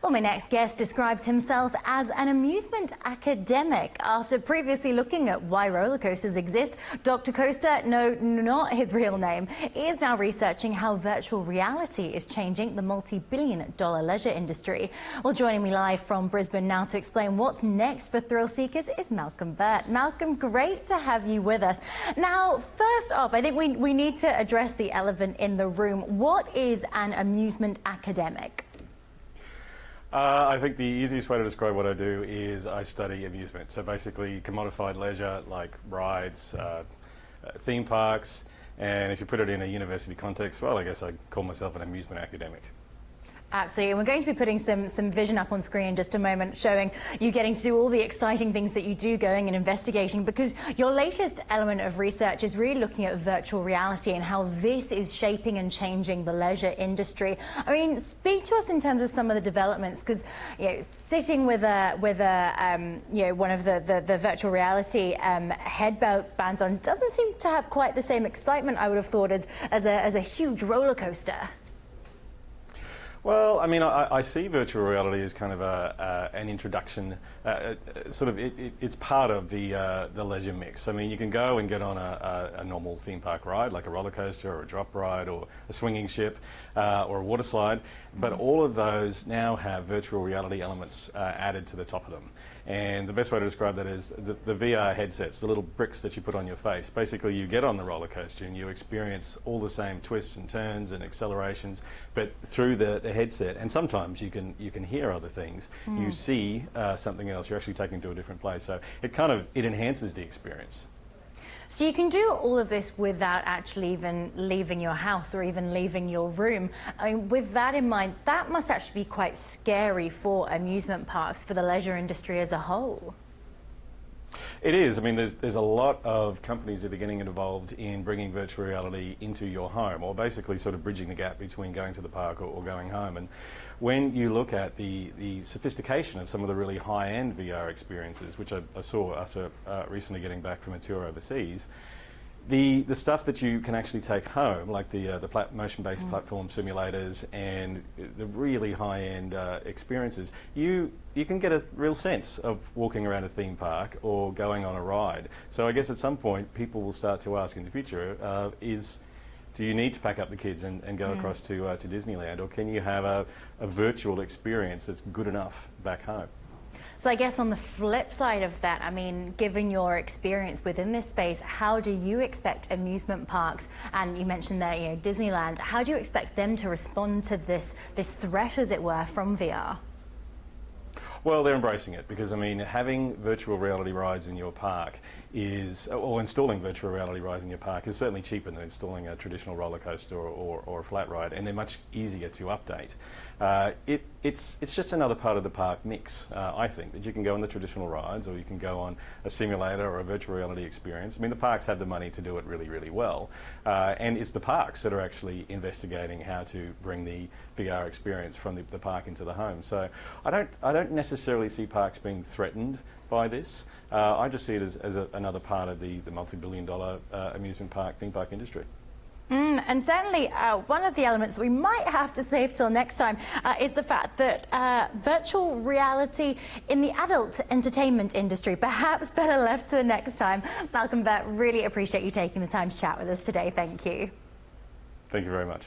Well, my next guest describes himself as an amusement academic. After previously looking at why roller coasters exist, Dr. Coaster, no, not his real name, is now researching how virtual reality is changing the multi-billion-dollar leisure industry. Well, joining me live from Brisbane now to explain what's next for thrill seekers is Malcolm Burt. Malcolm, great to have you with us. Now, first off, I think we need to address the elephant in the room. What is an amusement academic? I think the easiest way to describe what I do is I study amusement. So basically commodified leisure like rides, theme parks, and if you put it in a university context, well, I guess I call myself an amusement academic. Absolutely, and we're going to be putting some vision up on screen in just a moment, showing you getting to do all the exciting things that you do, going and investigating, because your latest element of research is really looking at virtual reality and how this is shaping and changing the leisure industry. I mean, speak to us in terms of some of the developments, because sitting with one of the virtual reality headbands on doesn't seem to have quite the same excitement I would have thought as a huge roller coaster. Well, I mean, I see virtual reality as kind of an introduction. It's part of the leisure mix. I mean, you can go and get on a normal theme park ride, like a roller coaster or a drop ride or a swinging ship or a water slide, but all of those now have virtual reality elements added to the top of them. And the best way to describe that is the VR headsets, the little bricks that you put on your face. Basically, you get on the roller coaster and you experience all the same twists and turns and accelerations, but through the headset. And sometimes you can hear other things. You see something else. You're actually taken to a different place. So it enhances the experience. So you can do all of this without actually even leaving your house or even leaving your room. I mean, with that in mind, that must actually be quite scary for amusement parks, for the leisure industry as a whole. It is. I mean, there's a lot of companies that are getting involved in bringing virtual reality into your home, or basically sort of bridging the gap between going to the park or going home. And when you look at the sophistication of some of the really high-end VR experiences, which I saw after recently getting back from a tour overseas, the stuff that you can actually take home, like the motion-based platform simulators and the really high-end experiences, you can get a real sense of walking around a theme park or going on a ride. So I guess at some point people will start to ask in the future, do you need to pack up the kids and go across to Disneyland, or can you have a virtual experience that's good enough back home? So I guess on the flip side of that, I mean, given your experience within this space, how do you expect amusement parks, and you mentioned there, Disneyland, how do you expect them to respond to this threat, as it were, from VR? Well, they're embracing it because, I mean, having virtual reality rides in your park or installing virtual reality rides in your park is certainly cheaper than installing a traditional roller coaster or a flat ride, and they're much easier to update. It's just another part of the park mix, I think, that you can go on the traditional rides or you can go on a simulator or a virtual reality experience. I mean, the parks have the money to do it really, really well, and it's the parks that are actually investigating how to bring the VR experience from the park into the home. So I don't necessarily see parks being threatened by this. I just see it as another part of the multi-billion-dollar amusement park, theme park industry. And certainly one of the elements we might have to save till next time is the fact that virtual reality in the adult entertainment industry, perhaps better left to next time. Malcolm Burt, really appreciate you taking the time to chat with us today. Thank you. Thank you very much.